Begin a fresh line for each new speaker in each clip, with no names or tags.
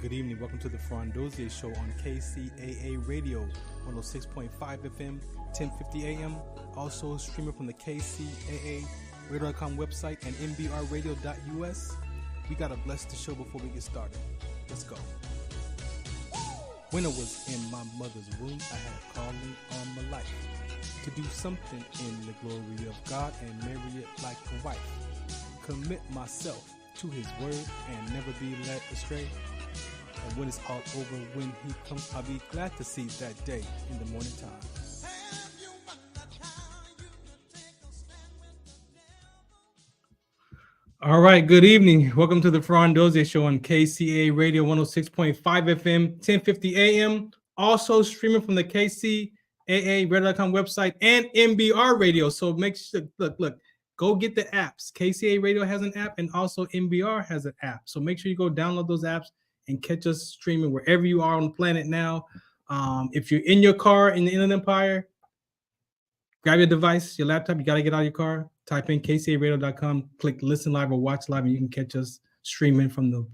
Good evening. Welcome to the Farron Dozier Show on KCAA Radio, 106.5 FM, 1050 AM. Also streaming from the KCAA Radio.com website and MBRadio.us. We got to bless the show before we get started. Let's go. When I was in my mother's womb, I had a calling on my life to do something in the glory of God and marry it like a wife. Commit myself to his word and never be led astray. And when it's all over, when he comes, I'll be glad to see that day in the morning time. All right, good evening. Welcome to the Farron Dozier Show on KCAA Radio 106.5 FM, 1050 AM. Also streaming from the KCAA Radio.com website and MBR Radio. So make sure, look, go get the apps. KCAA Radio has an app and also MBR has an app. So make sure you go download those apps and catch us streaming wherever you are on the planet now. If you're in your car in the Inland Empire, grab your device, your laptop, you got to get out of your car, type in kcaradio.com, click listen live or watch live, and you can catch us streaming from the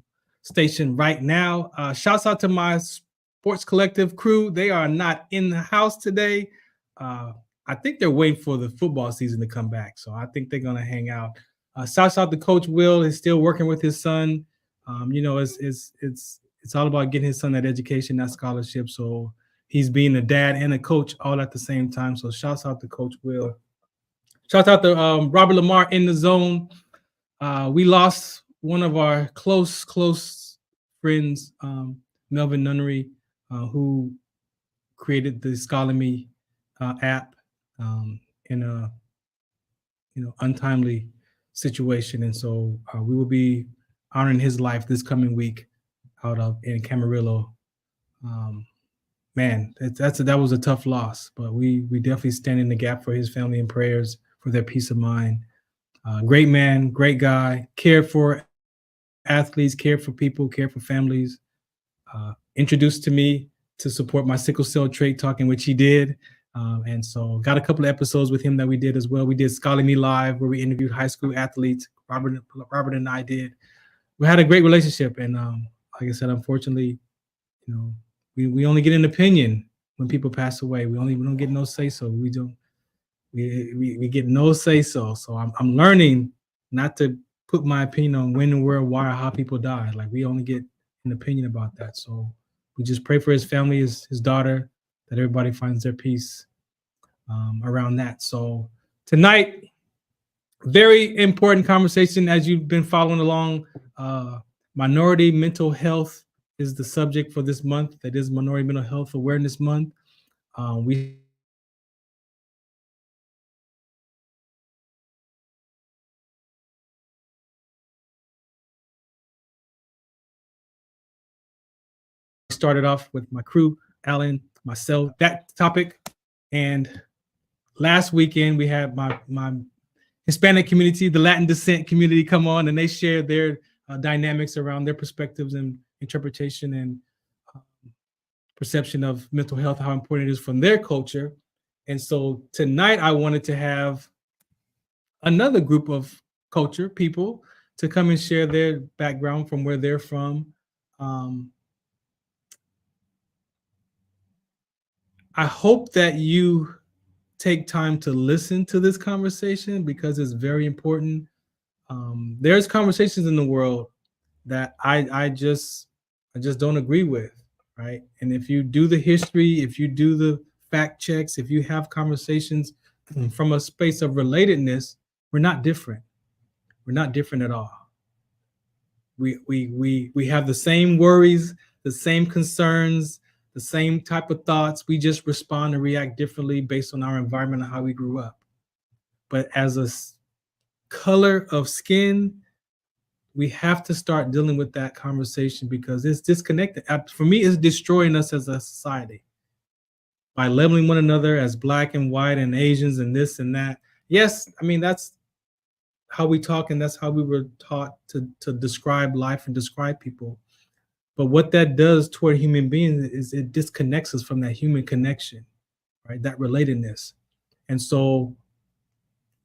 station right now. Shouts out to my Sports Collective crew. They are not in the house today. I think they're waiting for the football season to come back, so I think they're going to hang out. Shouts out to Coach Will. He's still working with his son. It's all about getting his son that education, that scholarship. So he's being a dad and a coach all at the same time. So shouts out to Coach Will. Shouts out to Robert Lamar in the zone. We lost one of our close friends, Melvin Nunnery, who created the Scholar Me app in a untimely situation, and so we will be honoring his life this coming week out in Camarillo. Man, that was a tough loss, but we definitely stand in the gap for his family and prayers for their peace of mind. Great man, great guy, cared for athletes, cared for people, cared for families. Introduced to me to support my sickle cell trait talk, in which he did. And so got a couple of episodes with him that we did as well. We did Scholar Me Live, where we interviewed high school athletes. Robert and I did. We had a great relationship, and like I said, unfortunately, we only get an opinion when people pass away. We don't get no say so. We get no say so. So I'm learning not to put my opinion on when and where, why, or how people die. Like, we only get an opinion about that. So we just pray for his family, his daughter, that everybody finds their peace around that. So tonight, very important conversation as you've been following along. Minority mental health is the subject for this month. That is Minority Mental Health Awareness Month. We started off with my crew, Alain, myself, that topic. And last weekend, we had my Hispanic community, the Latin descent community, come on, and they shared their dynamics around their perspectives and interpretation and perception of mental health, how important it is from their culture. And so tonight I wanted to have another group of culture people to come and share their background from where they're from. I hope that you take time to listen to this conversation because it's very important. There's conversations in the world that I just don't agree with, right? And if you do the history, if you do the fact checks, if you have conversations from a space of relatedness, we're not different. We're not different at all. We have the same worries, the same concerns, the same type of thoughts. We just respond and react differently based on our environment and how we grew up. But as a color of skin, we have to start dealing with that conversation because it's disconnected. For me, it's destroying us as a society by labeling one another as black and white and Asians and this and that. Yes, I mean, that's how we talk and that's how we were taught to describe life and describe people. But what that does toward human beings is it disconnects us from that human connection, right? That relatedness. And so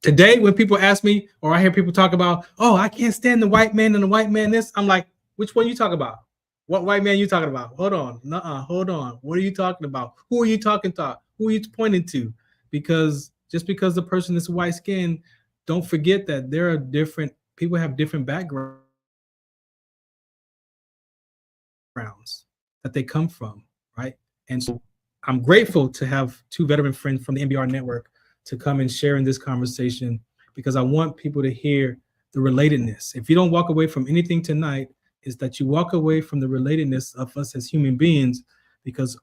today, when people ask me, or I hear people talk about, oh, I can't stand the white man and the white man this, I'm like, which one you talk about? What white man you talking about? Hold on. Hold on. What are you talking about? Who are you talking to? Who are you pointing to? Because just because the person is white skinned, don't forget that there are different people have different backgrounds that they come from, right? And so I'm grateful to have two veteran friends from the MBR network to come and share in this conversation, because I want people to hear the relatedness. If you don't walk away from anything tonight, is that you walk away from the relatedness of us as human beings, because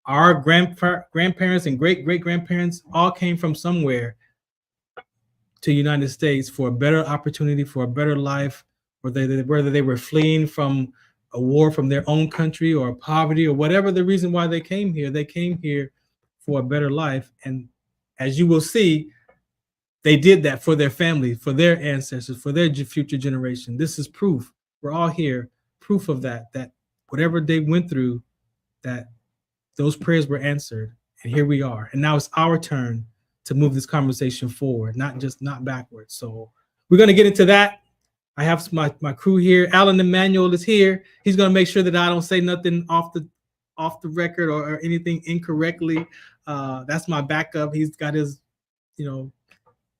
our grandparents and great-great-grandparents all came from somewhere to the United States for a better opportunity, for a better life, whether they were fleeing from a war from their own country or poverty or whatever the reason why they came here for a better life. And as you will see, they did that for their family, for their ancestors, for their future generation. This is proof. We're all here, proof of that whatever they went through, that those prayers were answered. And here we are. And now it's our turn to move this conversation forward, not backwards. So we're going to get into that. I have my crew here. Alain Emmanuel is here. He's going to make sure that I don't say nothing off the record or anything incorrectly. That's my backup. He's got his,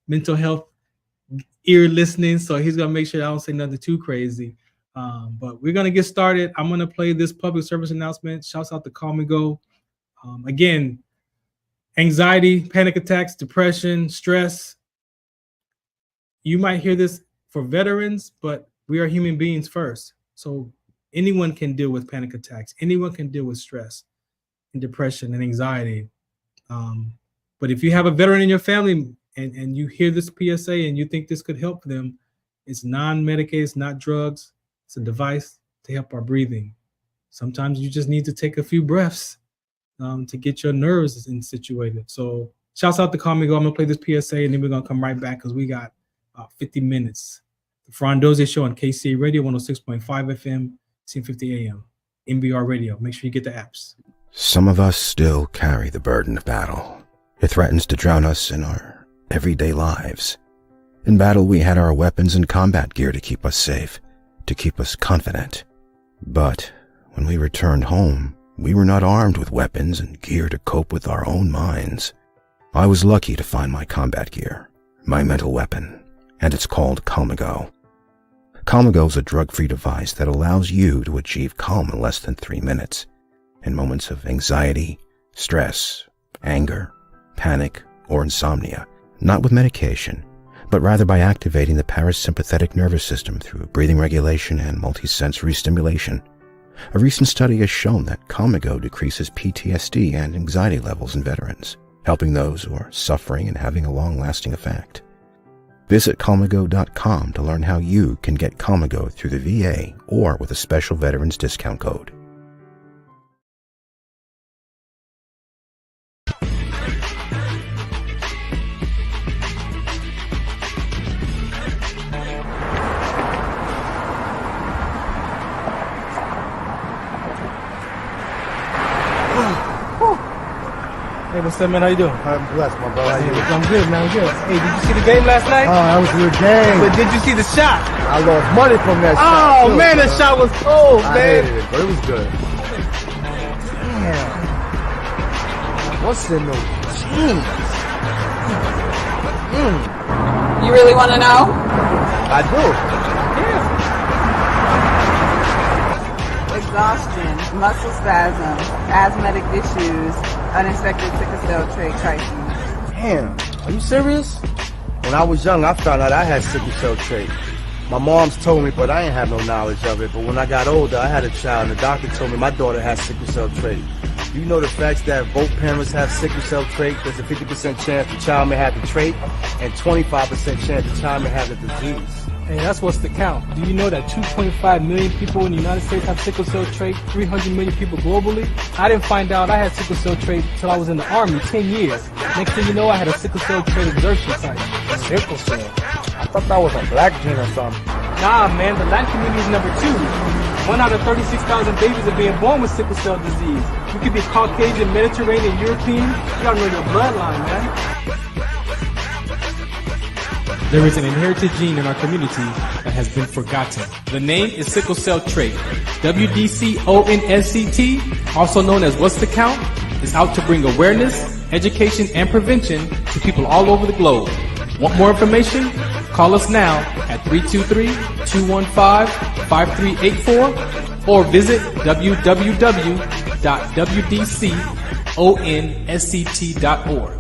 mental health ear listening, so he's going to make sure I don't say nothing too crazy. But we're going to get started. I'm going to play this public service announcement. Shouts out to Call Me Go. Again, anxiety, panic attacks, depression, stress. You might hear this for veterans, but we are human beings first. So anyone can deal with panic attacks. Anyone can deal with stress and depression and anxiety. But if you have a veteran in your family and you hear this PSA and you think this could help them, it's non-medicated, it's not drugs. It's a device to help our breathing. Sometimes you just need to take a few breaths to get your nerves situated. So shouts out to Call Me Go. I'm going to play this PSA and then we're going to come right back because we got 50 minutes. The Farron Dozier Show on KCA Radio, 106.5 FM, 1050 AM. MBR Radio. Make sure you get the apps.
Some of us still carry the burden of battle. It threatens to drown us in our everyday lives. In battle, we had our weapons and combat gear to keep us safe, to keep us confident. But when we returned home, we were not armed with weapons and gear to cope with our own minds. I was lucky to find my combat gear, my mental weapon, and it's called Call Me Go. Call Me Go is a drug-free device that allows you to achieve calm in less than 3 minutes. In moments of anxiety, stress, anger, panic, or insomnia, not with medication, but rather by activating the parasympathetic nervous system through breathing regulation and multisensory stimulation. A recent study has shown that Call Me Go decreases PTSD and anxiety levels in veterans, helping those who are suffering and having a long-lasting effect. Visit callmego.com to learn how you can get Call Me Go through the VA or with a special veterans discount code.
Hey, what's up, man? How you doing?
I'm blessed, my brother. How you doing?
I'm good, man. I'm good. Hey, did you see the game last night?
Oh, that was a good game.
But did you see the shot?
I lost money from that shot.
Oh, man, that shot was cold,
I
man.
hated it, but it was good. Damn. What's in those jeans?
You really want to know?
I do.
Exhaustion, muscle spasms, asthmatic issues, unexpected sickle cell trait crises.
Damn. Are you serious? When I was young, I found out I had sickle cell trait. My mom's told me, but I ain't have no knowledge of it. But when I got older, I had a child, and the doctor told me my daughter has sickle cell trait. You know the facts that both parents have sickle cell trait? There's a 50% chance the child may have the trait, and 25% chance the child may have the disease.
Hey, that's what's the count. Do you know that 2.5 million people in the United States have sickle cell trait, 300 million people globally? I didn't find out I had sickle cell trait until I was in the Army, 10 years. Next thing you know, I had a sickle cell trait exertion site.
Sickle cell? I thought that was a black gene or something.
Nah, man, the Latin community is number 2. 1 out of 36,000 babies are being born with sickle cell disease. You could be Caucasian, Mediterranean, European. You gotta know your bloodline, man. There is an inherited gene in our community that has been forgotten. The name is sickle cell trait. WDCONSCT, also known as What's the Count, is out to bring awareness, education, and prevention to people all over the globe. Want more information? Call us now at 323-215-5384 or visit www.wdconsct.org.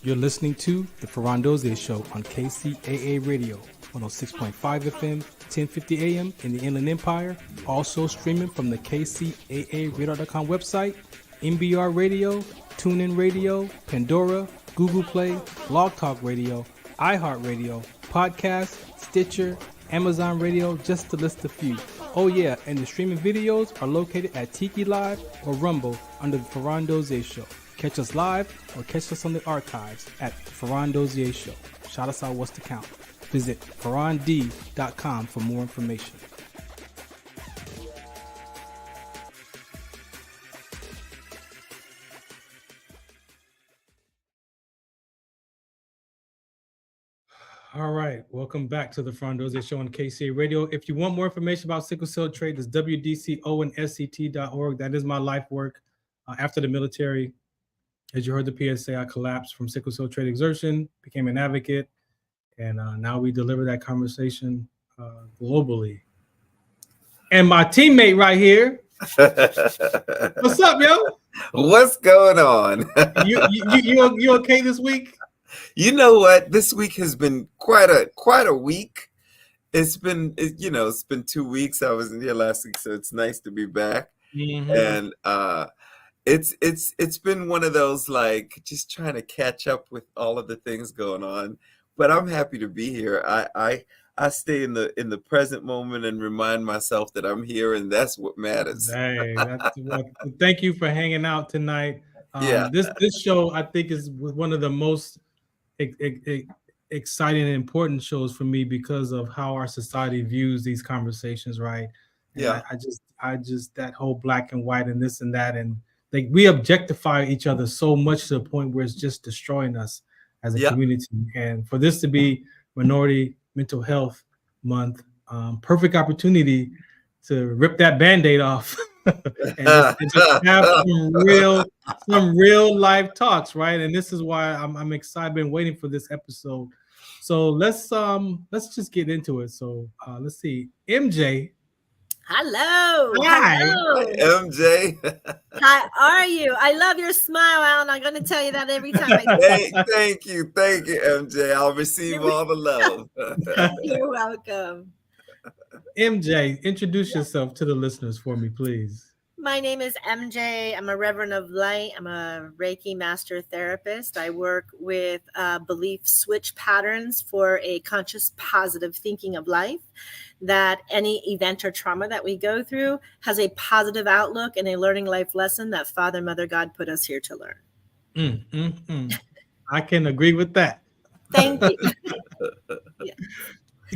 You're listening to the Farron Dozier Show on KCAA Radio, 106.5 FM, 1050 AM in the Inland Empire. Also streaming from the KCAARadar.com website, MBRadio, TuneIn Radio, Pandora, Google Play, Blog Talk Radio, iHeartRadio, Podcast, Stitcher, Amazon Radio, just to list a few. Oh yeah, and the streaming videos are located at Tiki Live or Rumble under the Farron Dozier Show. Catch us live or catch us on the archives at the Farron Dozier Show. Shout us out, What's the Count? Visit farrond.com for more information. All right, welcome back to the Farron Dozier Show on KCA Radio. If you want more information about sickle cell trait, it's wdconsct.org. That is my life work. After the military, as you heard the PSA, I collapsed from sickle cell trait exertion, became an advocate, and now we deliver that conversation globally. And my teammate right here, what's up, yo?
What's going on?
You okay this week?
You know what? This week has been quite a week. It's been 2 weeks. I wasn't here last week, so it's nice to be back. Mm-hmm. And it's been one of those, like, just trying to catch up with all of the things going on. But I'm happy to be here. I stay in the present moment and remind myself that I'm here, and that's what matters.
Hey, thank you for hanging out tonight. This show, I think, is one of the most exciting and important shows for me because of how our society views these conversations, right? And I just that whole black and white and this and that, and like we objectify each other so much to the point where it's just destroying us as a community. And for this to be Minority Mental Health Month, perfect opportunity to rip that Band-Aid off and just have some real life talks, right? And this is why I'm excited. I've been waiting for this episode. So let's just get into it. So let's see, MJ.
Hello.
Hi.
Hello.
MJ.
How are you? I love your smile, Alan. I'm going to tell you that every time I
Thank you, MJ. I'll receive all the love.
You're welcome.
MJ, introduce yourself to the listeners for me, please.
My name is MJ. I'm a Reverend of Light. I'm a Reiki master therapist. I work with belief switch patterns for a conscious, positive thinking of life, that any event or trauma that we go through has a positive outlook and a learning life lesson that Father, Mother, God put us here to learn.
I can agree with that.
Thank you.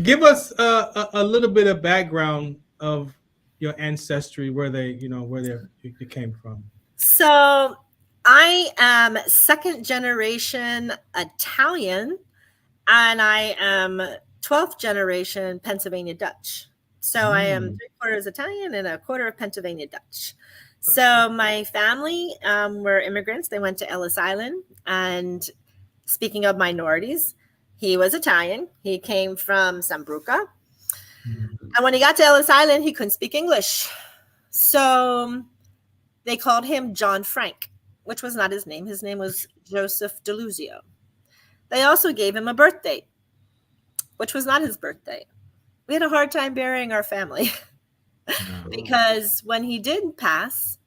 Give us a little bit of background of your ancestry, where you came from.
So I am second generation Italian, and I am 12th generation Pennsylvania Dutch. So I am 3/4 Italian and 1/4 of Pennsylvania Dutch. So my family were immigrants. They went to Ellis Island. And speaking of minorities, he was Italian. He came from Sambuca. And when he got to Ellis Island, he couldn't speak English. So they called him John Frank, which was not his name. His name was Joseph Deluzio. They also gave him a birth date, which was not his birthday. We had a hard time burying our family because when he did pass,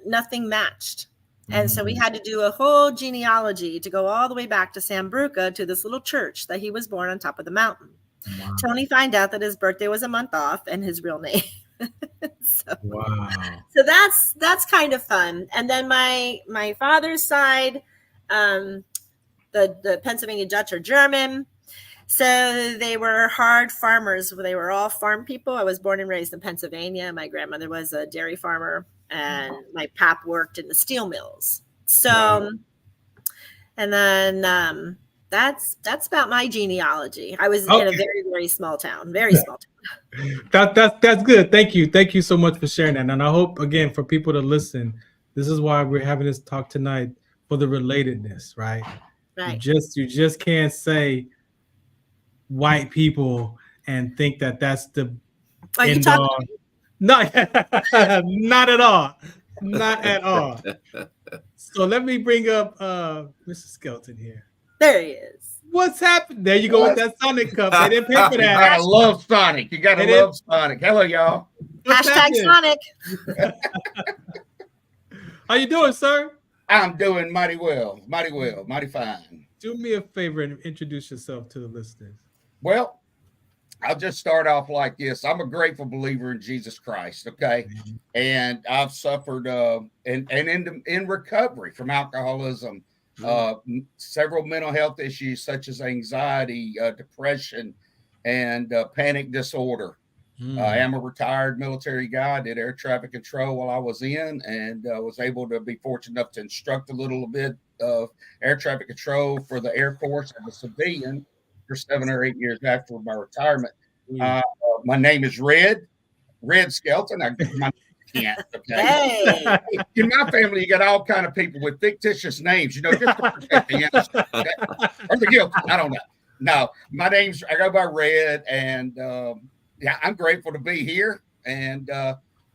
nothing matched. And so we had to do a whole genealogy to go all the way back to Sambuca to this little church that he was born on top of the mountain. Wow. To only find out that his birthday was a month off and his real name. So that's kind of fun. And then my father's side, the Pennsylvania Dutch are German. So they were hard farmers. They were all farm people. I was born and raised in Pennsylvania. My grandmother was a dairy farmer, and my pap worked in the steel mills. So, and then that's about my genealogy. I was in a very, very small town, very small town.
That's good. Thank you so much for sharing that. And I hope, again, for people to listen, this is why we're having this talk tonight, for the relatedness, right?
Right.
You just can't say white people and think that that's the
Are you talking?
No, not at all. Not at all. So let me bring up Mr. Skelton here.
There he is.
What's happened? There you go with that Sonic cup. They didn't pay for
You
that.
gotta love Sonic. You gotta love Sonic. Hello, y'all.
What's
Hashtag
happening?
Sonic.
How you doing, sir?
I'm doing mighty well, mighty fine.
Do me a favor and introduce yourself to the listeners.
Well, I'll just start off like this. I'm a grateful believer in Jesus Christ, okay? And I've suffered in recovery from alcoholism, several mental health issues such as anxiety, depression, and panic disorder. I am a retired military guy. I did air traffic control while I was in, and was able to be fortunate enough to instruct a little bit of air traffic control for the Air Force as a civilian for 7 or 8 years after my retirement. My name is Red Skelton. I can't. Okay.
Hey.
In my family, you got all kind of people with fictitious names, just to protect the innocent, okay? Or the guilty. I don't know. No, I go by Red, and I'm grateful to be here. And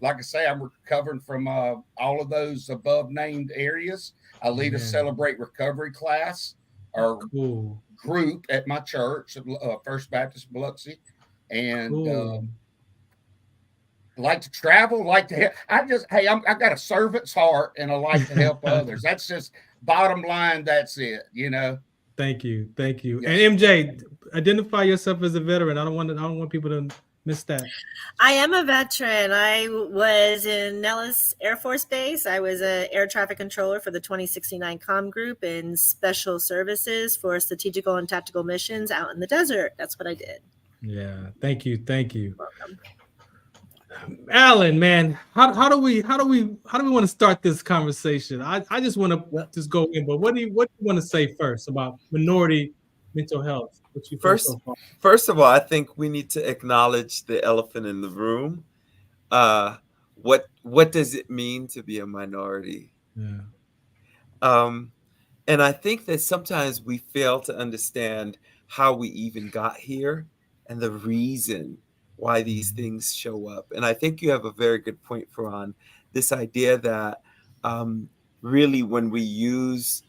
like I say, I'm recovering from all of those above named areas. I lead a Celebrate Recovery class or group at my church, First Baptist Biloxi, and like to travel, like to help. I got a servant's heart, and I like to help others. That's just bottom line. That's it.
Thank you.
Yes.
And MJ, identify yourself as a veteran. I don't want people to miss that.
I am a veteran. I was in Nellis Air Force Base. I was an air traffic controller for the 2069 Comm Group in special services for strategical and tactical missions out in the desert. That's what I did.
Yeah. Thank you.
Welcome.
Alain, man, how do we want to start this conversation? I just want to just go in, but what do you want to say first about minority mental health?
First of all, I think we need to acknowledge the elephant in the room. What does it mean to be a minority?
Yeah.
And I think that sometimes we fail to understand how we even got here and the reason why these things show up. And I think you have a very good point, Farron, this idea that really when we use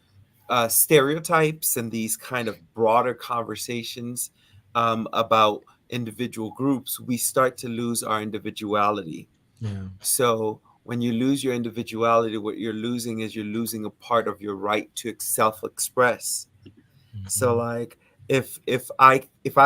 stereotypes and these kind of broader conversations about individual groups, we start to lose our individuality.
Yeah. So
when you lose your individuality, what you're losing is you're losing a part of your right to self-express. Mm-hmm. So like if I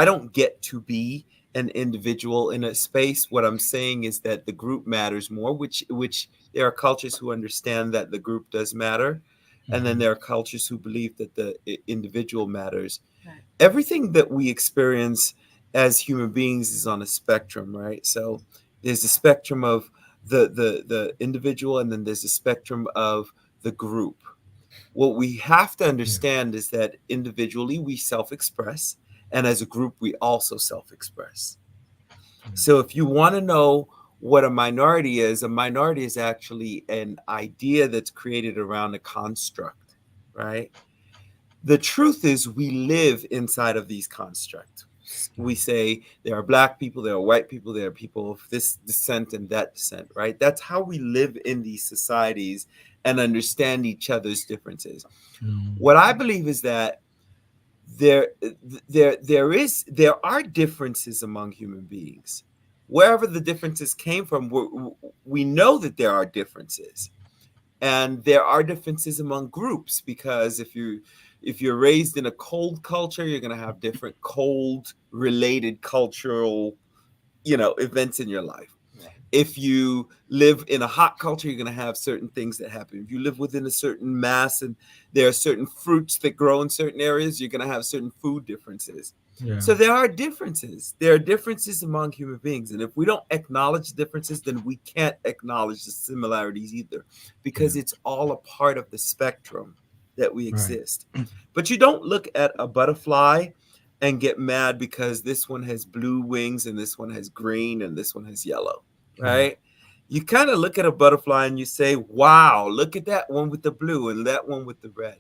don't get to be an individual in a space, what I'm saying is that the group matters more, which there are cultures who understand that the group does matter. Mm-hmm. And then there are cultures who believe that the individual matters. Right. Everything that we experience as human beings is on a spectrum, right? So there's a spectrum of the individual, and then there's a spectrum of the group. What we have to understand is that individually we self-express, and as a group we also self-express. So if you want to know what a minority is actually an idea that's created around a construct, right? The truth is we live inside of these constructs. We say there are Black people, there are white people, there are people of this descent and that descent, right? That's how we live in these societies and understand each other's differences. What I believe is that there are differences among human beings. Wherever the differences came from, we know that there are differences, and there are differences among groups, because if you're raised in a cold culture, you're going to have different cold related cultural, events in your life. If you live in a hot culture, you're going to have certain things that happen. If you live within a certain mass and there are certain fruits that grow in certain areas, you're going to have certain food differences.
Yeah.
So there are differences. There are differences among human beings. And if we don't acknowledge differences, then we can't acknowledge the similarities either, because it's all a part of the spectrum that we exist. Right. But you don't look at a butterfly and get mad because this one has blue wings and this one has green and this one has yellow. Right? You kind of look at a butterfly and you say, wow, look at that one with the blue and that one with the red.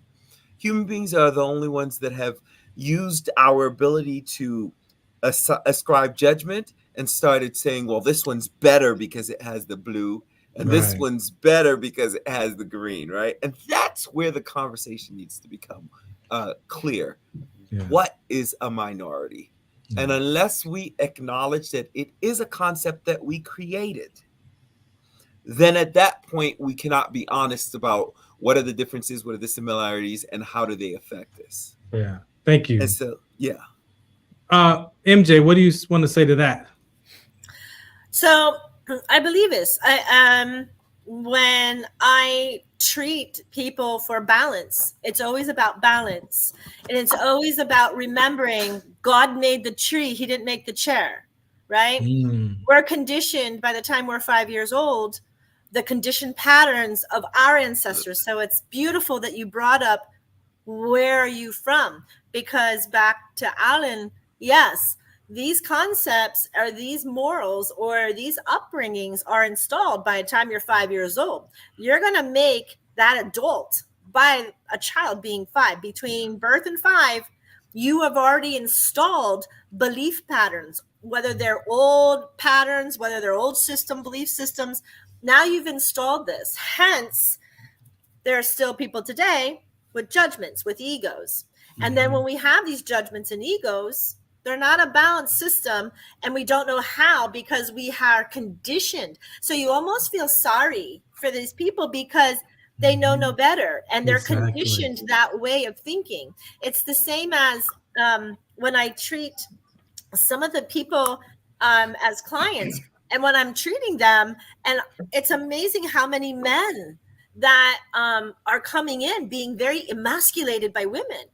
Human beings are the only ones that have used our ability to ascribe judgment and started saying, well, this one's better because it has the blue and this one's better because it has the green, right? And that's where the conversation needs to become clear. Yeah. What is a minority? And unless we acknowledge that it is a concept that we created, then at that point, we cannot be honest about what are the differences, what are the similarities, and how do they affect us.
Yeah. Thank you.
And so, yeah.
MJ, what do you want to say to that?
So I believe this. When I treat people for balance, it's always about balance. And it's always about remembering God made the tree. He didn't make the chair, right? We're conditioned by the time we're 5 years old, the conditioned patterns of our ancestors. So it's beautiful that you brought up, where are you from? Because back to Alain, yes, these concepts or these morals or these upbringings are installed by the time you're 5 years old. You're going to make that adult by a child being 5. Between birth and 5, you have already installed belief patterns, whether they're old patterns, whether they're old belief systems. Now you've installed this. Hence, there are still people today with judgments, with egos. And then when we have these judgments and egos, they're not a balanced system, and we don't know how because we are conditioned. So you almost feel sorry for these people because they know no better, and they're conditioned that way of thinking. It's the same as when I treat some of the people as clients, and when I'm treating them, and it's amazing how many men that are coming in being very emasculated by women.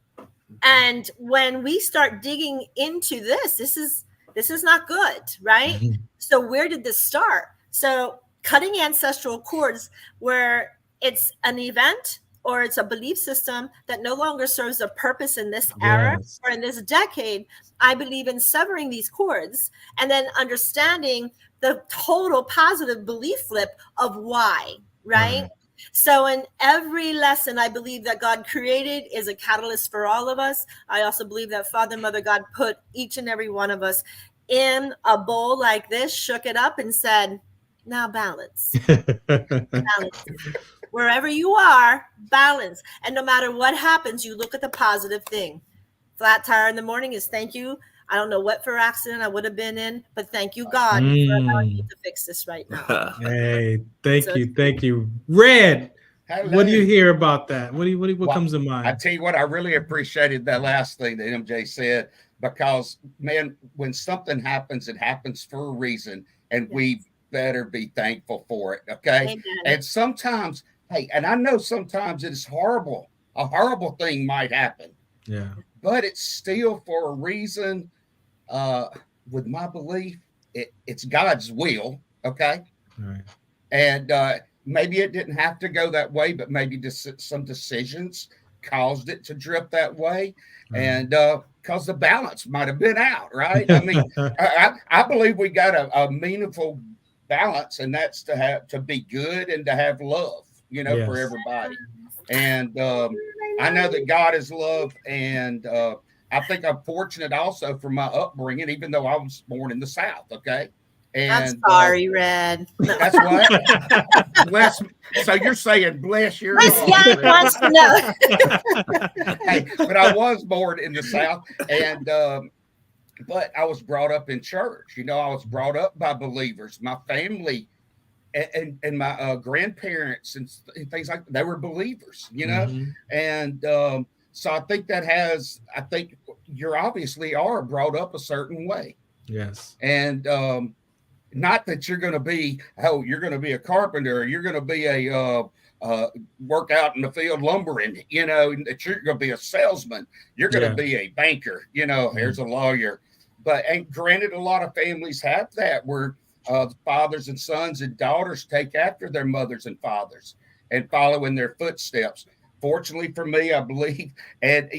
And when we start digging into this is not good, right? So where did this start? So cutting ancestral cords where it's an event or it's a belief system that no longer serves a purpose in this era or in this decade, I believe in severing these cords and then understanding the total positive belief flip of why, right? So in every lesson, I believe that God created is a catalyst for all of us. I also believe that Father, Mother, God put each and every one of us in a bowl like this, shook it up and said, now balance. Balance. Wherever you are, balance. And no matter what happens, you look at the positive thing. Flat tire in the morning is thank you. I don't know what for accident I would have been in, but thank you, God, for allowing me to fix this right now.
Hey, thank you. Red, hello. What do you hear about that? What comes to mind?
I tell you what, I really appreciated that last thing that MJ said, because, man, when something happens, it happens for a reason, and we better be thankful for it, okay? Amen. And sometimes, hey, and I know sometimes it is horrible. A horrible thing might happen.
Yeah.
But it's still for a reason. With my belief, it's God's will, okay?
Right.
And maybe it didn't have to go that way, but maybe some decisions caused it to drift that way, and because the balance might have been out, right? I mean, I believe we got a meaningful balance, and that's to be good and to have love, for everybody. And I know that God is love, and I think I'm fortunate also for my upbringing, even though I was born in the South. Okay. And
I'm sorry, Red.
That's what. Bless. So you're saying bless your
heart. Wants to know.
Hey, but I was born in the South, and but I was brought up in church. I was brought up by believers. My family and my grandparents and things like that, they were believers. And so I think I think you're obviously are brought up a certain way.
Yes.
And not that you're going to be, you're going to be a carpenter, or you're going to be a work out in the field lumbering, that you're going to be a salesman, you're going to be a banker, here's a lawyer. But and granted, a lot of families have that where fathers and sons and daughters take after their mothers and fathers and follow in their footsteps. Fortunately for me, I believe, and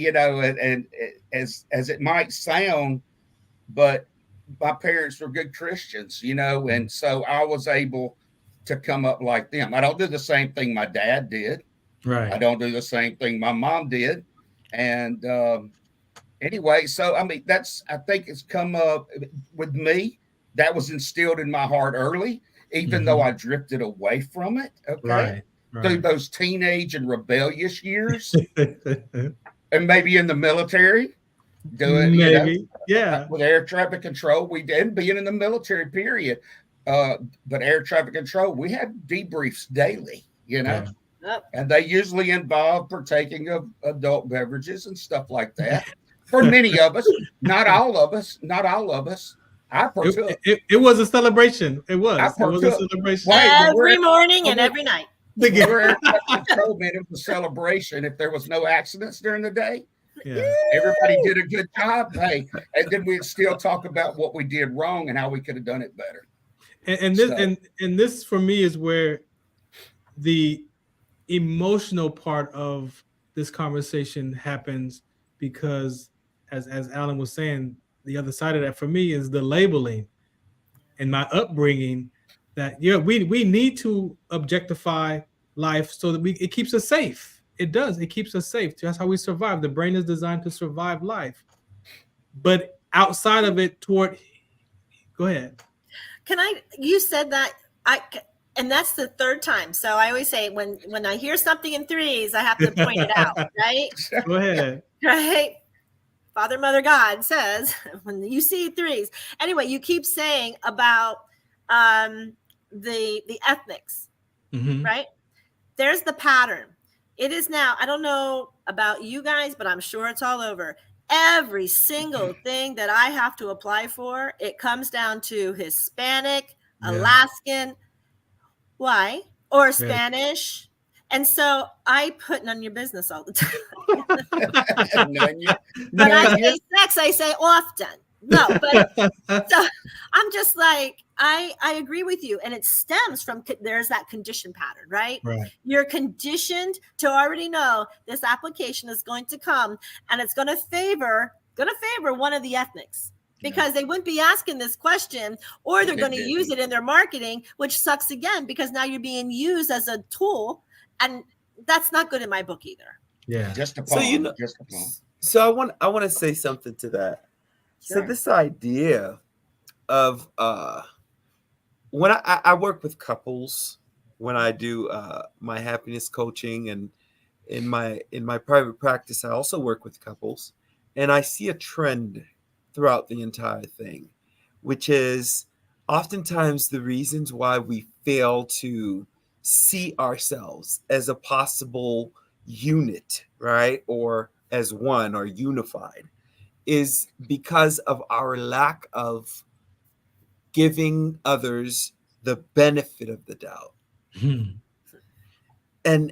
as it might sound, but my parents were good Christians, and so I was able to come up like them. I don't do the same thing my dad did.
Right.
I don't do the same thing my mom did. And anyway, so I mean, I think it's come up with me. That was instilled in my heart early, even though I drifted away from it. Okay.
Right.
Through those teenage and rebellious years, and maybe in the military, doing with air traffic control. We did being in the military period, but air traffic control, we had debriefs daily, and they usually involve partaking of adult beverages and stuff like that. For many of us, not all of us. I partook.
It was a celebration. It was a celebration
every morning and every night.
It was a celebration if there was no accidents during the day.
Yeah.
Everybody did a good job. Hey, and then we'd still talk about what we did wrong and how we could have done it better.
And this for me is where the emotional part of this conversation happens, because as Alan was saying, the other side of that for me is the labeling and my upbringing that we need to objectify life so that it keeps us safe. It does. It keeps us safe. That's how we survive. The brain is designed to survive life. But outside of it, go ahead.
You said that, and that's the third time. So I always say when I hear something in threes, I have to point it out, right?
Go ahead.
Right? Father, Mother, God says, when you see threes. Anyway, you keep saying about the ethnics, right? There's the pattern. It is now, I don't know about you guys, but I'm sure it's all over. Every single thing that I have to apply for, it comes down to Hispanic, Alaskan, why? Or Spanish. And so I put none of your business all the time. When I say sex, I say often. No, but so I'm just like, I agree with you. And it stems from, there's that condition pattern, right? You're conditioned to already know this application is going to come and it's going to favor one of the ethnics, because they wouldn't be asking this question, or they're going to use it in their marketing, which sucks again, because now you're being used as a tool, and that's not good in my book either.
Yeah.
Just a poem.
So I want to say something to that. Sure. So this idea of when I work with couples, when I do my happiness coaching, and in my private practice, I also work with couples, and I see a trend throughout the entire thing, which is oftentimes the reasons why we fail to see ourselves as a possible unit, right? Or as one or unified, is because of our lack of giving others the benefit of the doubt. And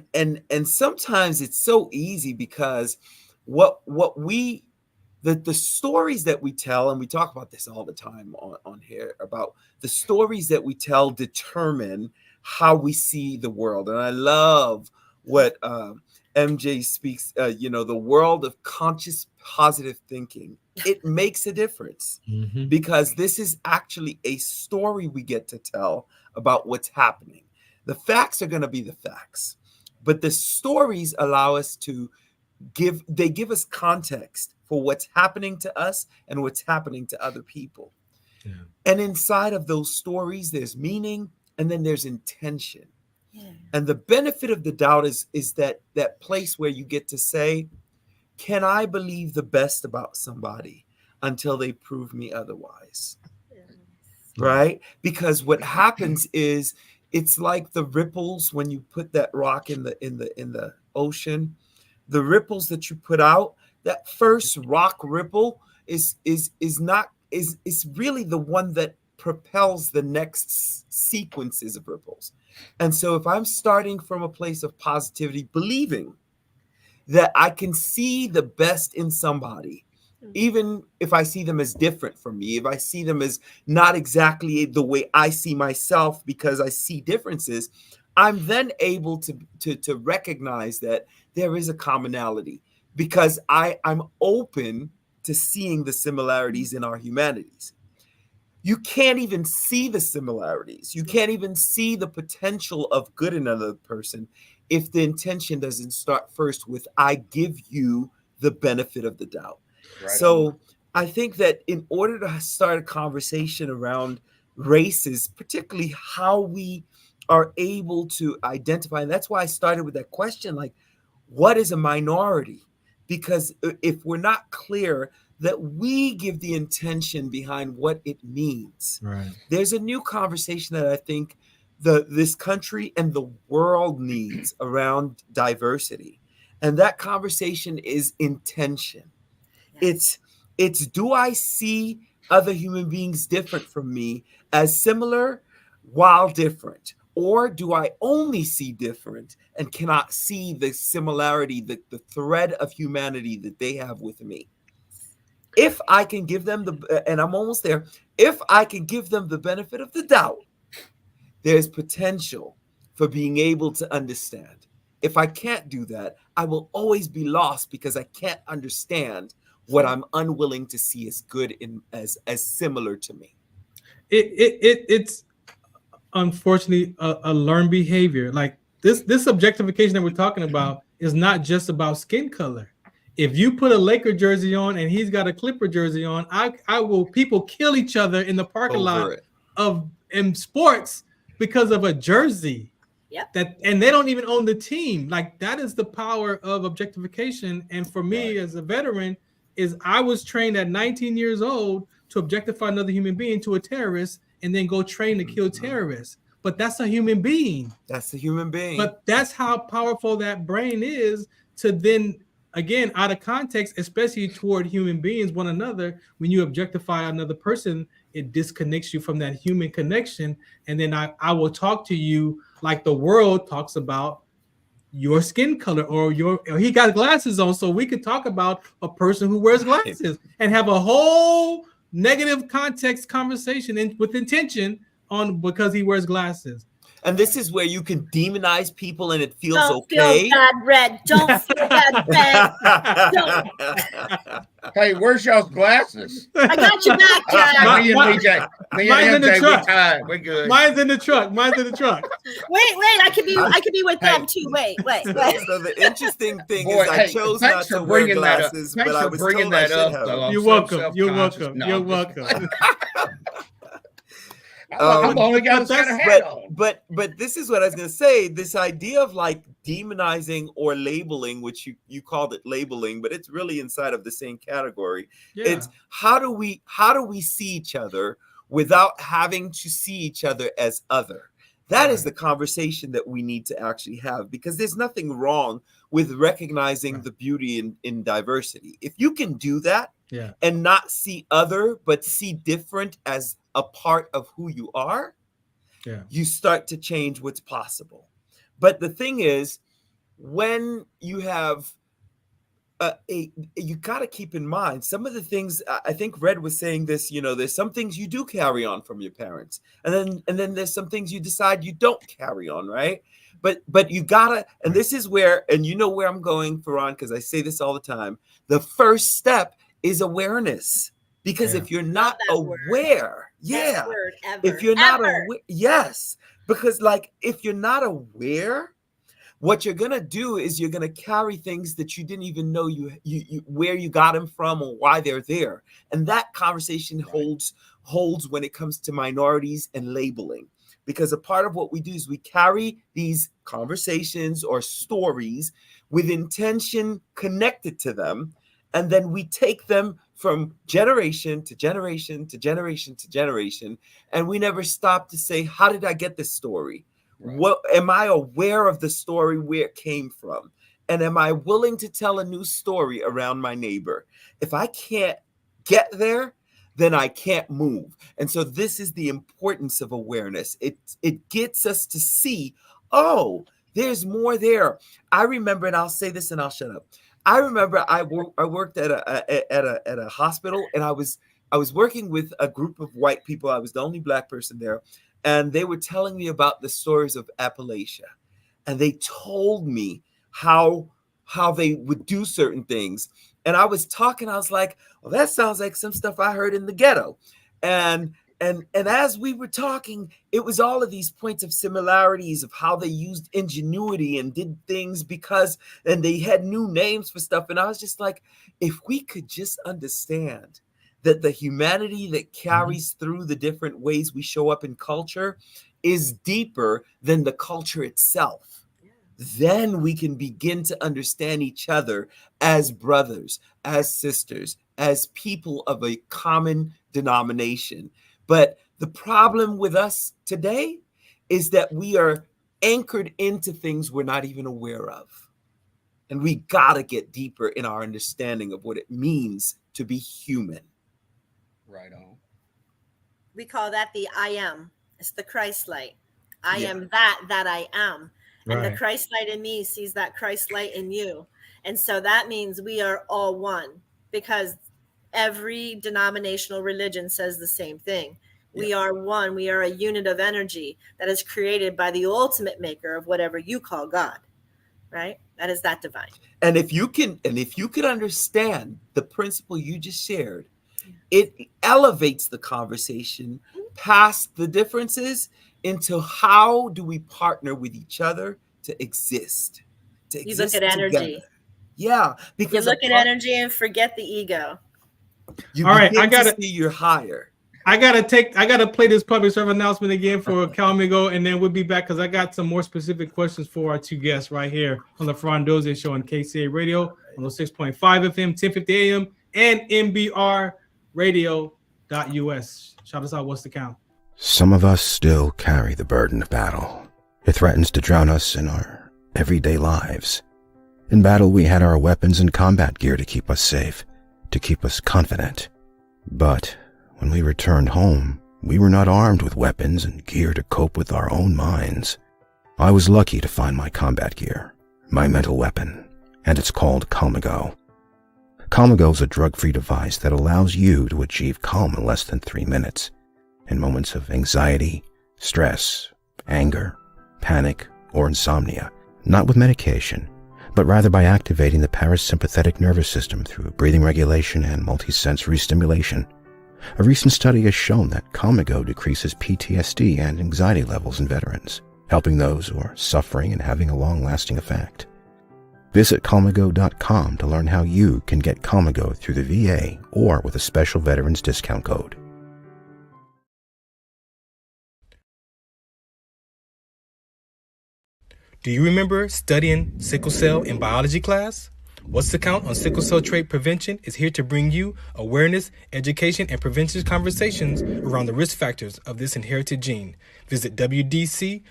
sometimes it's so easy, because the stories that we tell, and we talk about this all the time on here, about the stories that we tell determine how we see the world. And I love what MJ speaks, the world of conscious positive thinking. It makes a difference, because this is actually a story we get to tell about what's happening. The facts are going to be the facts, but the stories allow us to give us context for what's happening to us and what's happening to other people. Yeah. And inside of those stories, there's meaning, and then there's intention. Yeah. And the benefit of the doubt is that place where you get to say, can I believe the best about somebody until they prove me otherwise? Yes. Right? Because what happens is, it's like the ripples when you put that rock in the ocean. The ripples that you put out, that first rock ripple is really the one that propels the next sequences of ripples. And so if I'm starting from a place of positivity, believing that I can see the best in somebody, even if I see them as different from me, if I see them as not exactly the way I see myself because I see differences, I'm then able to recognize that there is a commonality because I'm open to seeing the similarities in our humanities. You can't even see the similarities. You can't even see the potential of good in another person if the intention doesn't start first with, I give you the benefit of the doubt. Right. So I think that in order to start a conversation around races, particularly how we are able to identify, and that's why I started with that question, like, what is a minority? Because if we're not clear that we give the intention behind what it means,
right,
there's a new conversation that I think this country and the world needs around diversity. And that conversation is intention. Yes. It's do I see other human beings different from me as similar while different? Or do I only see different and cannot see the similarity, the thread of humanity that they have with me? If I can give them and I'm almost there, if I can give them the benefit of the doubt, there's potential for being able to understand. If I can't do that, I will always be lost because I can't understand what I'm unwilling to see as good as similar to me.
It's unfortunately a learned behavior. Like this objectification that we're talking about is not just about skin color. If you put a Laker jersey on and he's got a Clipper jersey on, people kill each other in the parking lot in sports because of a jersey.
Yep.
And they don't even own the team. Like, that is the power of objectification. And for me, as a veteran, is I was trained at 19 years old to objectify another human being to a terrorist and then go train to kill terrorists. But that's a human being.
That's a human being.
But that's how powerful that brain is to then, again, out of context, especially toward human beings, one another, when you objectify another person, it disconnects you from that human connection. And then I will talk to you like the world talks about your skin color or he got glasses on. So we could talk about a person who wears glasses and have a whole negative context conversation with intention because he wears glasses.
And this is where you can demonize people and it feels
Don't
okay.
Feel bad, Red. Don't feel bad, Red.
Hey, where's y'all's glasses?
I got your back, John.
Me and DJ.
Mine's in the truck.
We're good.
Mine's in the truck.
Wait. I could be with them too. Wait.
So the interesting thing is I chose not to wear glasses, but I was told I should have.
You're welcome.
I've only got a hat on.
But this is what I was going to say. This idea of like demonizing or labeling, which you called it labeling, but it's really inside of the same category. Yeah. It's how do we see each other without having to see each other as other? That is the conversation that we need to actually have, because there's nothing wrong with recognizing the beauty in diversity. If you can do that and not see other, but see different as a part of who you are, you start to change what's possible. But the thing is, when you have you got to keep in mind some of the things. I think Red was saying this, there's some things you do carry on from your parents, and then there's some things you decide you don't carry on, right? But you gotta, and this is where, and you know where I'm going, Farron, because I say this all the time. The first step is awareness, because if you're not aware, if you're not aware, because like if you're not aware, what you're gonna do is you're gonna carry things that you didn't even know you where you got them from or why they're there, and that conversation holds when it comes to minorities and labeling, because a part of what we do is we carry these conversations or stories with intention connected to them, and then we take them from generation to generation to generation to generation, and we never stop to say, how did I get this story? What am I aware of the story, where it came from? And am I willing to tell a new story around my neighbor? If I can't get there, then I can't move. And so this is the importance of awareness. It gets us to see, oh, there's more there. I remember, and I'll say this and I'll shut up. I remember I worked at a hospital, and I was working with a group of white people. I was the only Black person there, and they were telling me about the stories of Appalachia, and they told me how they would do certain things. And I was talking, I was like, well, that sounds like some stuff I heard in the ghetto. And as we were talking, it was all of these points of similarities of how they used ingenuity and did things and they had new names for stuff. And I was just like, if we could just understand that the humanity that carries through the different ways we show up in culture is deeper than the culture itself, then we can begin to understand each other as brothers, as sisters, as people of a common denomination. But the problem with us today is that we are anchored into things we're not even aware of. And we got to get deeper in our understanding of what it means to be human.
Right on.
We call that the I am. It's the Christ light. I am that I am. And the Christ light in me sees that Christ light in you. And so that means we are all one, because every denominational religion says the same thing. We are one. We are a unit of energy that is created by the ultimate maker of whatever you call God, right? That is that divine.
And if you can understand the principle you just shared, it elevates the conversation past the differences into how do we partner with each other to exist.
You look at energy.
Together. Yeah, because
you look at energy and forget the ego.
All right, I gotta see you're higher.
I gotta play this public service announcement again for Calmigo, and then we'll be back because I got some more specific questions for our two guests right here on the Farron Dozier Show on KCA Radio on 6.5 FM, 1050 AM, and MBRadio.us. Shout us out. What's the count?
Some of us still carry the burden of battle. It threatens to drown us in our everyday lives. In battle, we had our weapons and combat gear to keep us safe, to keep us confident. But when we returned home, we were not armed with weapons and gear to cope with our own minds. I was lucky to find my combat gear, my mental weapon, and it's called Calmigo. Calmigo is a drug-free device that allows you to achieve calm in less than 3 minutes in moments of anxiety, stress, anger, panic, or insomnia, not with medication, but rather by activating the parasympathetic nervous system through breathing regulation and multisensory stimulation. A recent study has shown that Calmigo decreases PTSD and anxiety levels in veterans, helping those who are suffering and having a long-lasting effect. Visit Calmigo.com to learn how you can get Calmigo through the VA or with a special veterans discount code.
Do you remember studying sickle cell in biology class? What's the Count on Sickle Cell Trait Prevention is here to bring you awareness, education, and prevention conversations around the risk factors of this inherited gene. Visit wdconsct.org.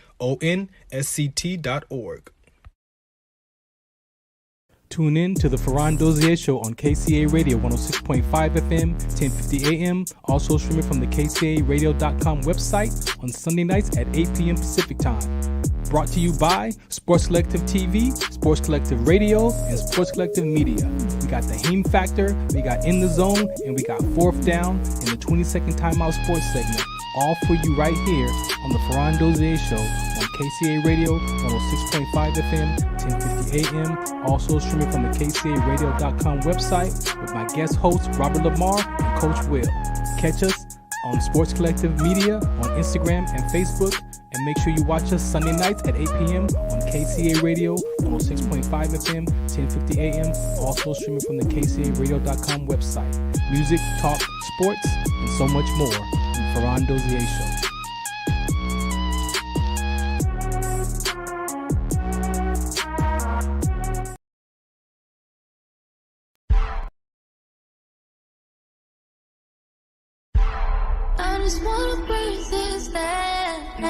Tune in to the Farron Dozier Show on KCA Radio 106.5 FM, 1050 AM, also streaming from the KCARadio.com website on Sunday nights at 8 p.m. Pacific Time. Brought to you by Sports Collective TV, Sports Collective Radio, and Sports Collective Media. We got the Heme Factor, we got In the Zone, and we got Fourth Down in the 20-second timeout sports segment. All for you right here on the Farron Dozier Show on KCA Radio 106.5 FM, 1050 AM, also streaming from the KCARadio.com website with my guest hosts Robert Lamar and Coach Will. Catch us on Sports Collective Media on Instagram and Facebook, and make sure you watch us Sunday nights at 8 p.m. on KCA Radio 106.5 FM, 1050 AM, also streaming from the KCARadio.com website. Music, talk, sports, and so much more on the Farron Dozier Show.
I just wanna praise His name,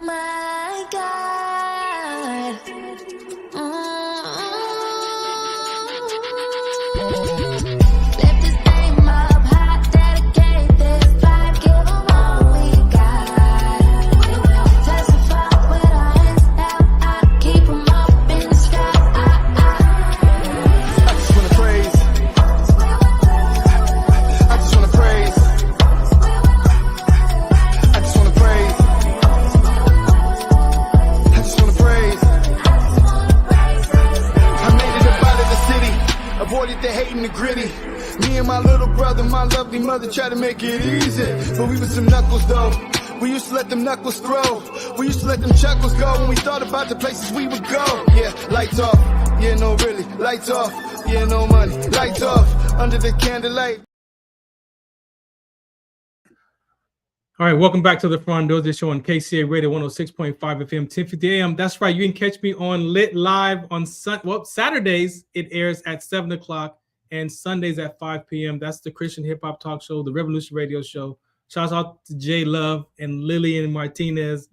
my God. Left His name
brother, my lovely mother tried to make it easy. But we was some knuckles though. We used to let them knuckles throw. We used to let them chuckles go when we thought about the places we would go. Yeah, lights off. Yeah, no, really. Lights off. Yeah, no money. Lights off. Under the candlelight.
All right, welcome back to the Farron Dozier Show on KCA Radio 106.5 FM, 1050 AM. That's right, you can catch me on Lit Live on Saturdays. It airs at 7 o'clock and Sundays at 5 p.m. That's the Christian Hip Hop Talk Show, the Revolution Radio Show. Shouts out to Jay Love and Lillian Martinez.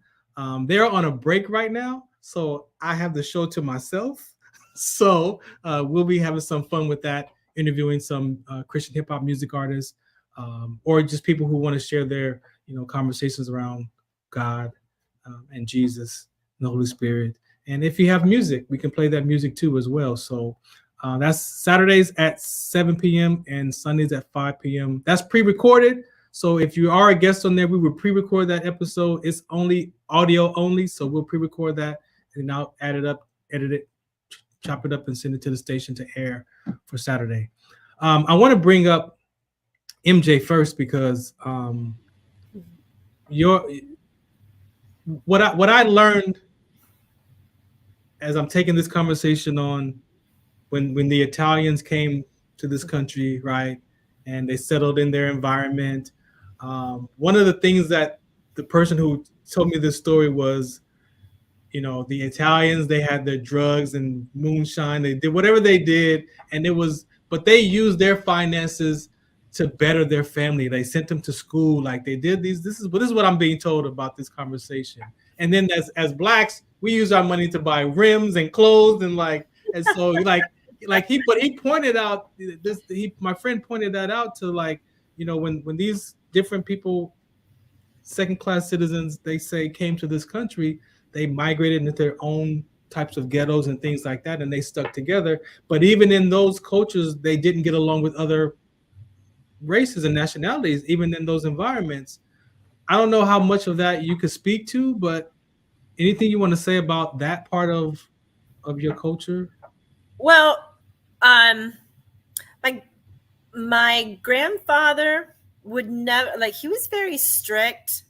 They're on a break right now, so I have the show to myself. So we'll be having some fun with that, interviewing some Christian hip hop music artists, or just people who want to share their conversations around God and Jesus and the Holy Spirit. And if you have music, we can play that music too as well. So that's Saturdays at 7 p.m. and Sundays at 5 p.m. That's pre-recorded. So if you are a guest on there, we will pre-record that episode. It's only audio only, so we'll pre-record that and I'll add it up, edit it, chop it up, and send it to the station to air for Saturday. I want to bring up MJ first because what I learned as I'm taking this conversation on when the Italians came to this country, right, and they settled in their environment. One of the things that the person who told me this story was, the Italians, they had their drugs and moonshine. They did whatever they did, but they used their finances to better their family. They sent them to school, like they did these. This is what I'm being told about this conversation. And then as Blacks, we use our money to buy rims and clothes and so he pointed out this. My friend pointed that out to when these different people, second-class citizens, they say came to this country, they migrated into their own types of ghettos and things like that, and they stuck together. But even in those cultures, they didn't get along with other races and nationalities, even in those environments. I don't know how much of that you could speak to, but anything you want to say about that part of your culture?
Well, my grandfather would never, he was very strict.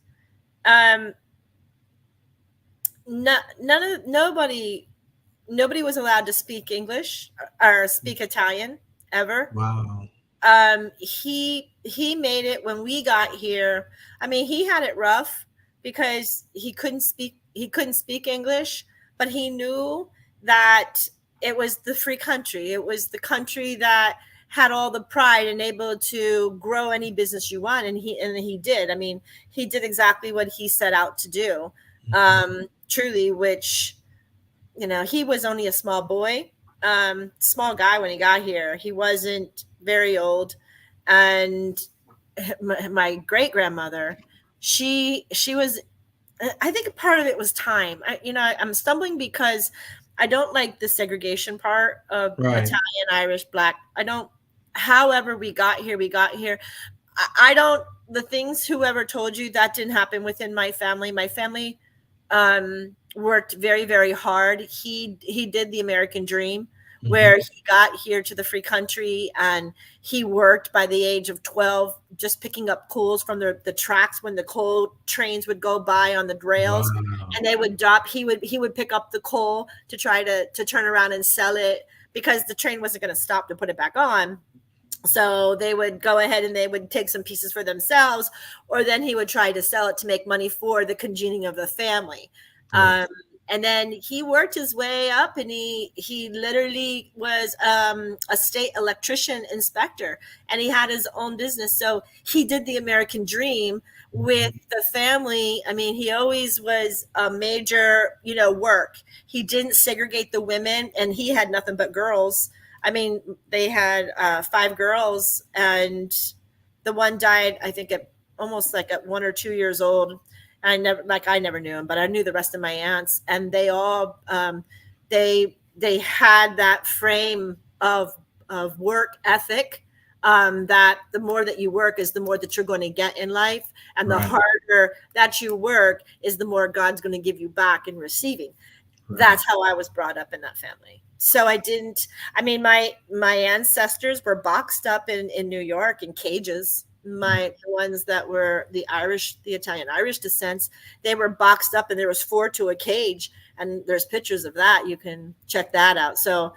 Nobody was allowed to speak English or speak Italian ever.
Wow.
He made it when we got here. I mean, he had it rough because he couldn't speak English, but he knew that it was the free country. It was the country that had all the pride and able to grow any business you want. And he did. I mean, he did exactly what he set out to do. Truly, which, he was only a small boy, small guy when he got here. He wasn't very old. And my great grandmother, she was, I think part of it was time. I'm stumbling because I don't like the segregation part of Italian, Irish, Black. However we got here. The things whoever told you that didn't happen within my family. My family worked very, very hard. He did the American dream, where he got here to the free country, and he worked by the age of 12, just picking up coals from the tracks when the coal trains would go by on the rails. Wow. And they would drop. He would pick up the coal to try to turn around and sell it, because the train wasn't going to stop to put it back on. So they would go ahead and they would take some pieces for themselves, or then he would try to sell it to make money for the congening of the family. Right. And then he worked his way up, and he literally was a state electrician inspector, and he had his own business. So he did the American dream with the family. I mean, he always was a major, work. He didn't segregate the women, and he had nothing but girls. I mean, they had 5 girls, and the one died, I think, at 1 or 2 years old. I never knew him, but I knew the rest of my aunts, and they all they had that frame of work ethic, that the more that you work is the more that you're going to get in life, and the harder that you work is the more God's going to give you back in receiving. That's how I was brought up in that family. So my ancestors were boxed up in New York in cages. The ones that were the Italian Irish descents, they were boxed up, and there was 4 to a cage, and there's pictures of that. You can check that out. So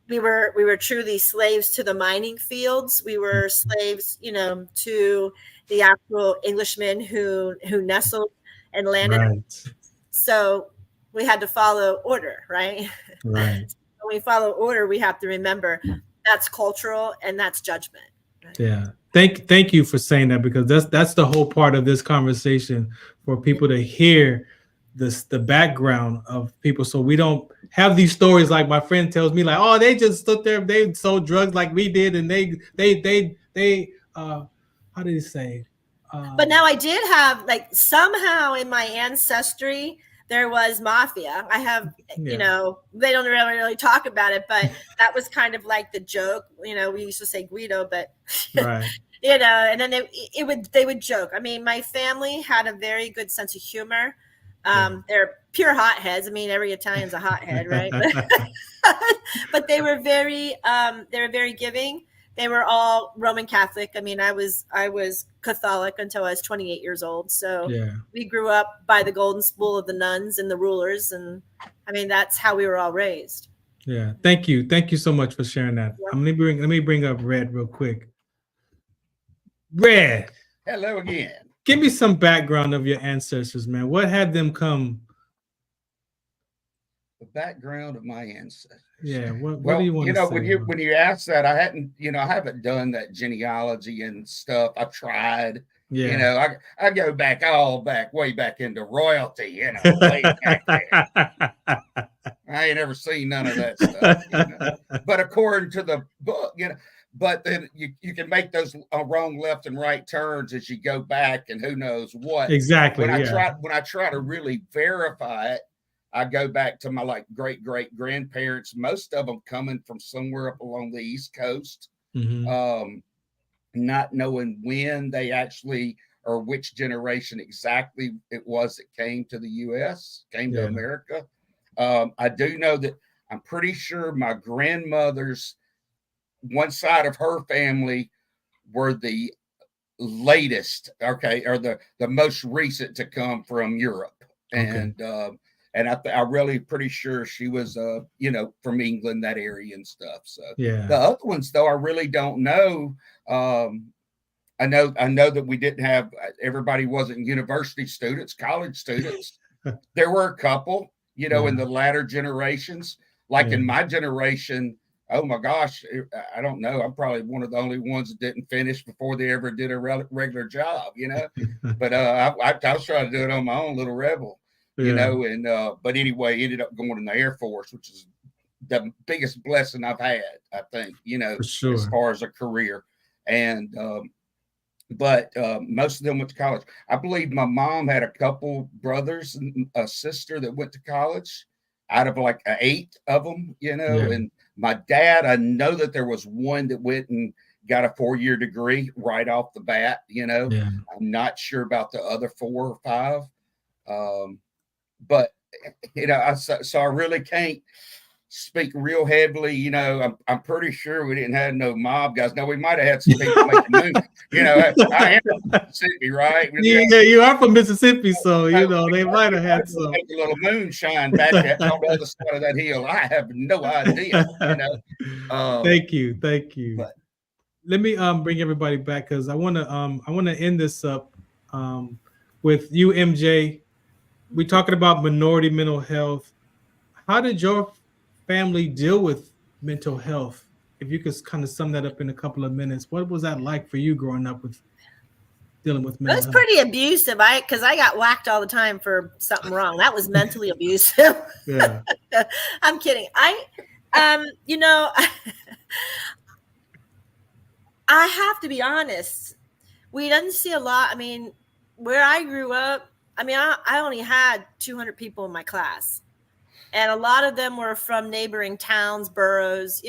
we were truly slaves to the mining fields. We were slaves, to the actual Englishmen who nestled and landed.
Right.
So we had to follow order, right?
Right.
When we follow order, we have to remember that's cultural and that's judgment. Right?
Yeah. Thank you for saying that, because that's the whole part of this conversation, for people to hear the background of people, so we don't have these stories like my friend tells me, like, oh, they just stood there, they sold drugs like we did, and they how did he say?
But now I did have, like, somehow in my ancestry there was mafia. I have, they don't really talk about it, but that was kind of like the joke. We used to say Guido, but
right.
And then they would joke. I mean, my family had a very good sense of humor. They're pure hotheads. I mean, every Italian's a hothead, right? But they were very giving. They were all Roman Catholic. I mean, I was Catholic until I was 28 years old. So we grew up by the golden spool of the nuns and the rulers. And I mean, that's how we were all raised.
Yeah. Thank you. Thank you so much for sharing that. Let me bring up Red real quick. Red.
Hello again.
Give me some background of your ancestors, man. What had them come?
The background of my ancestors.
Yeah. What do you want to say?
When you ask that, I haven't done that genealogy and stuff. I've tried.
Yeah.
I go way back into royalty. Way back there. I ain't ever seen none of that stuff. But according to the book, but then you can make those wrong left and right turns as you go back, and who knows what.
Exactly.
When I try to really verify it, I go back to my great grandparents. Most of them coming from somewhere up along the East Coast, not knowing when they actually, or which generation exactly it was that came to the U.S., came to America. I do know that I'm pretty sure my grandmother's one side of her family were the latest, or the most recent to come from Europe. And I'm really pretty sure she was, from England, that area and stuff. So the other ones, though, I really don't know. I know that we didn't have, everybody wasn't university students, college students. There were a couple, in the latter generations, like in my generation. Oh my gosh, I don't know. I'm probably one of the only ones that didn't finish before they ever did a regular job, But I was trying to do it on my own little rebel, but anyway, ended up going in the Air Force, which is the biggest blessing I've had, I think,
For sure.
as far as a career. And but most of them went to college. I believe my mom had a couple brothers and a sister that went to college out of like 8 of them, and my dad, I know that there was one that went and got a 4-year degree right off the bat, I'm not sure about the other 4 or 5. But, so I really can't speak real heavily. I'm pretty sure we didn't have no mob guys. No, we might have had some people making moves. I am from Mississippi, right?
Yeah, you are from Mississippi, so they might have had some
a little moonshine back on the other side of that hill. I have no idea.
Thank you. But let me bring everybody back, because I want to end this up with you, MJ. We're talking about minority mental health. How did your family deal with mental health? If you could kind of sum that up in a couple of minutes, what was that like for you growing up with dealing with mental health?
It was pretty abusive, because I got whacked all the time for something wrong. That was mentally abusive.
Yeah.
I'm kidding. I have to be honest. We didn't see a lot. I mean, where I grew up, I only had 200 people in my class. And a lot of them were from neighboring towns, boroughs,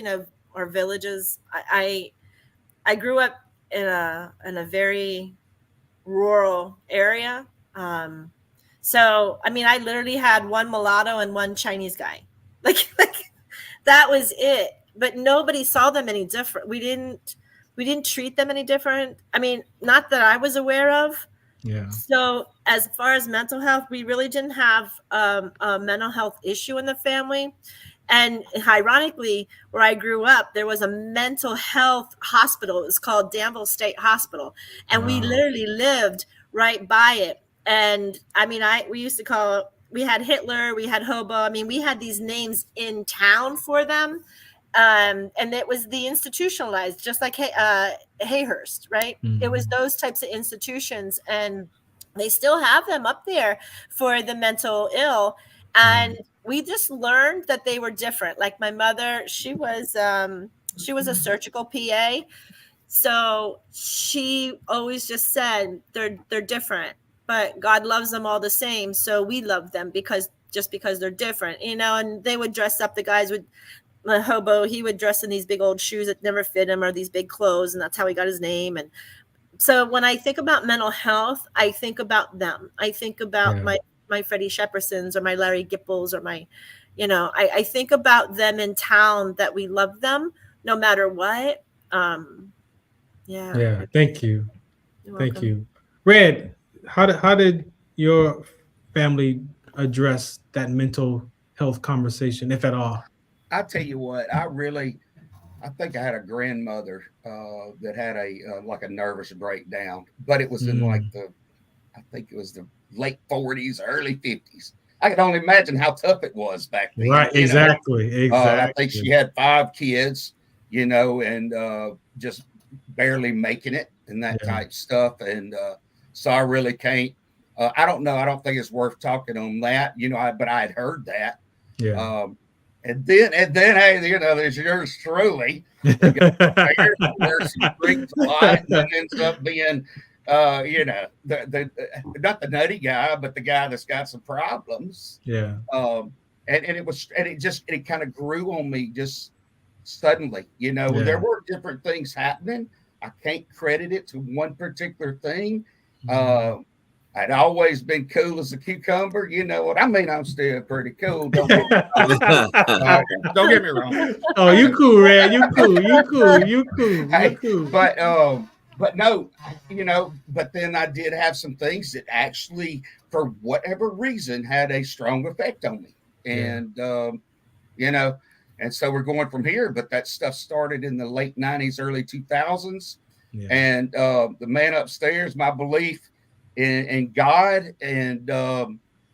or villages. I grew up in a very rural area. So, I mean, I literally had one mulatto and one Chinese guy. Like that was it. But nobody saw them any different. We didn't treat them any different. I mean, not that I was aware of.
Yeah.
So as far as mental health, we really didn't have a mental health issue in the family. And ironically, where I grew up, there was a mental health hospital. It was called Danville State Hospital. And we literally lived right by it. And I mean, we used to call, we had Hitler, we had Hobo. I mean, we had these names in town for them. And it was the institutionalized, just like Hayhurst, right?
Mm-hmm.
It was those types of institutions. And they still have them up there for the mental ill. And we just learned that they were different. Like my mother, she was a surgical PA. So she always just said they're different, but God loves them all the same. So we love them because they're different, you know. And they would dress up. The guys would, the Hobo, he would dress in these big old shoes that never fit him, or these big clothes, and that's how he got his name. And so when I think about mental health, I think about them. I think about my Freddie Sheppersons or my Larry Gippels or my, you know, I think about them in town, that we love them no matter what.
Yeah. Thank you.
You're welcome.
You. Red, how did your family address that mental health conversation, if at all?
I tell you what, I think I had a grandmother that had like a nervous breakdown, but it was in like I think it was the late 40s, early 50s. I can only imagine how tough it was back then.
Right, exactly.
I think she had 5 kids, you know, and just barely making it and that type stuff. And so I really can't. I don't know. I don't think it's worth talking on that, you know. But I had heard that.
Yeah.
And then, hey, you know, there's yours truly. Where she drinks a lot and ends up being, you know, the not the nutty guy, but the guy that's got some problems.
Yeah.
And it kind of grew on me just suddenly. You know, there were different things happening. I can't credit it to one particular thing. I'd always been cool as a cucumber. You know what I mean? I'm still pretty cool. Don't get me wrong.
Oh, you cool, Red. You cool.
Hey, but no, you know, but then I did have some things that actually, for whatever reason, had a strong effect on me. And, you know, and so we're going from here, but that stuff started in the late 90s, early 2000s. Yeah. And the man upstairs, my belief in God and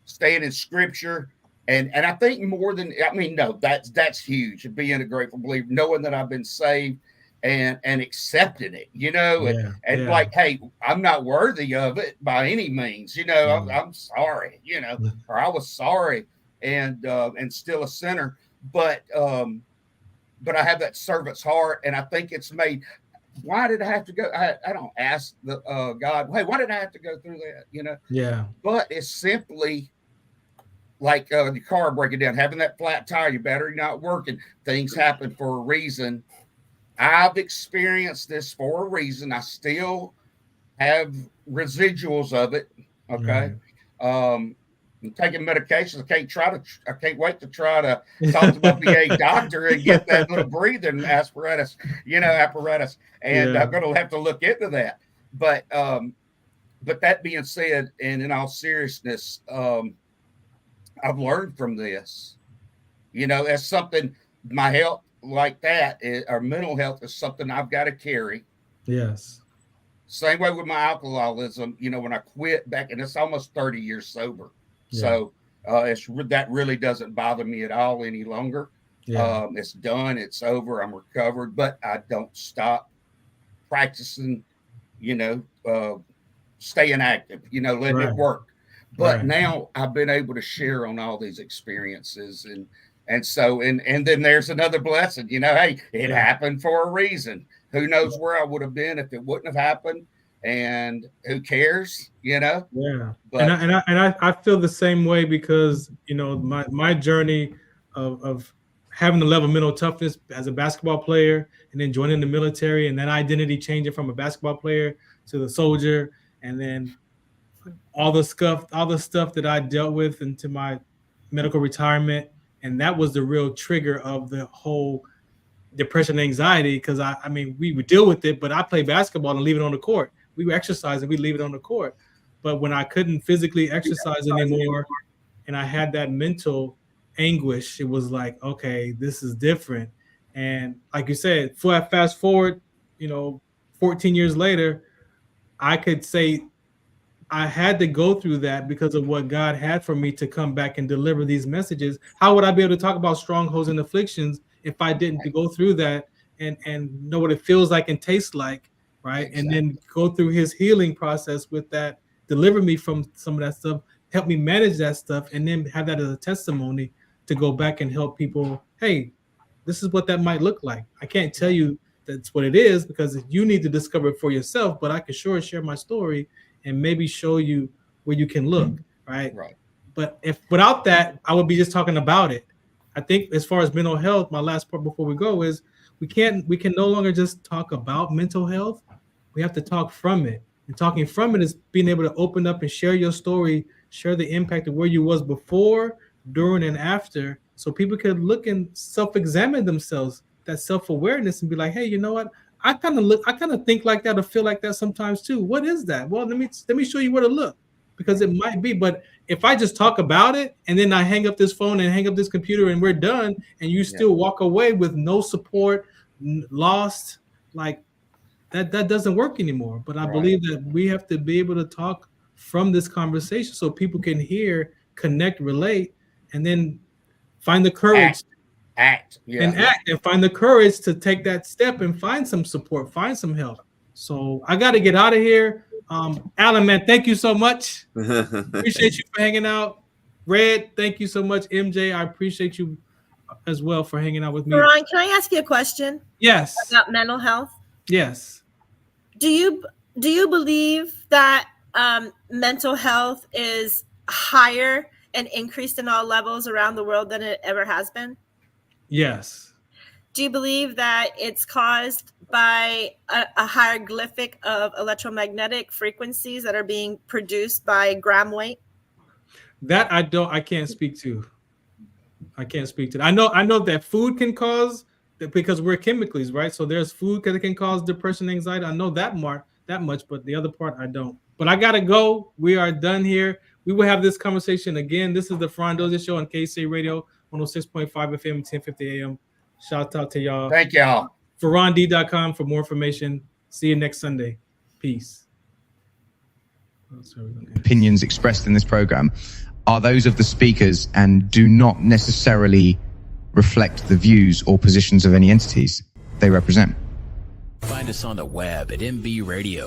staying in scripture. And I think more than, I mean, no, that's huge. Being a grateful believer, knowing that I've been saved and accepting it, you know, and like, hey, I'm not worthy of it by any means, you know, I'm sorry, you know, or I was sorry and still a sinner, but I have that servant's heart, and I think it's made. Why did I have to go? I don't ask the God, hey, why did I have to go through that? You know?
Yeah.
But it's simply like the car breaking down, having that flat tire, your battery not working. Things happen for a reason. I've experienced this for a reason. I still have residuals of it. Okay. Right. I'm taking medications. I can't wait to try to talk to my VA doctor and get that little breathing apparatus. And I'm going to have to look into that. But that being said, and in all seriousness, I've learned from this, you know, as something, my health like that or mental health is something I've got to carry.
Yes.
Same way with my alcoholism, you know, when I quit back, and it's almost 30 years sober. Yeah. So that really doesn't bother me at all any longer. Yeah. It's done. It's over. I'm recovered, but I don't stop practicing, you know, staying active, you know, letting it work. But now I've been able to share on all these experiences. And so then there's another blessing, you know, hey, it happened for a reason. Who knows where I would have been if it wouldn't have happened. And who cares, you know?
Yeah. But, I feel the same way because, you know, my journey of having the level of mental toughness as a basketball player and then joining the military and that identity changing from a basketball player to the soldier and then all the stuff that I dealt with into my medical retirement. And that was the real trigger of the whole depression and anxiety. Because I mean, we would deal with it, but I play basketball and leave it on the court. We would exercise and we leave it on the court. But when I couldn't physically exercise anymore and I had that mental anguish, it was like, okay, this is different. And like you said, fast forward, 14 years later, I could say I had to go through that because of what God had for me to come back and deliver these messages. How would I be able to talk about strongholds and afflictions if I didn't go through that and know what it feels like and tastes like, right? Exactly. And then go through his healing process with that, deliver me from some of that stuff, help me manage that stuff, and then have that as a testimony to go back and help people. Hey, this is what that might look like. I can't tell you that's what it is because you need to discover it for yourself, but I can sure share my story and maybe show you where you can look, right? Right. But if without that, I would be just talking about it. I think as far as mental health, my last part before we go is we can no longer just talk about mental health. We have to talk from it. And talking from it is being able to open up and share your story, share the impact of where you was before, during, and after, so people could look and self-examine themselves, that self-awareness, and be like, hey, you know what? I kind of think like that or feel like that sometimes too. What is that? Well, let me show you where to look, because it might be. But if I just talk about it and then I hang up this phone and hang up this computer and we're done, and you still walk away with no support, lost, like that doesn't work anymore. But I believe that we have to be able to talk from this conversation so people can hear, connect, relate, and then find the courage. Act and find the courage to take that step and find some support, find some help. So I got to get out of here. Alain, man, thank you so much. Appreciate you for hanging out. Red, thank you so much. MJ, I appreciate you as well for hanging out with me.
Farron, can I ask you a question?
Yes.
About mental health?
Yes.
Do you believe that mental health is higher and increased in all levels around the world than it ever has been?
Yes.
Do you believe that it's caused by a hieroglyphic of electromagnetic frequencies that are being produced by gram weight?
That I can't speak to. I know that food can cause, because we're chemicals, right? So there's food that can cause depression, anxiety. I know that much, but the other part I don't. But I gotta go. We are done here. We will have this conversation again. This is the Farron Dozier Show on KC Radio, 106.5 FM, 1050 AM. Shout out to y'all.
Thank y'all.
FarronD.com for more information. See you next Sunday. Peace.
Opinions expressed in this program are those of the speakers and do not necessarily reflect the views or positions of any entities they represent.
Find us on the web at mbradio.us.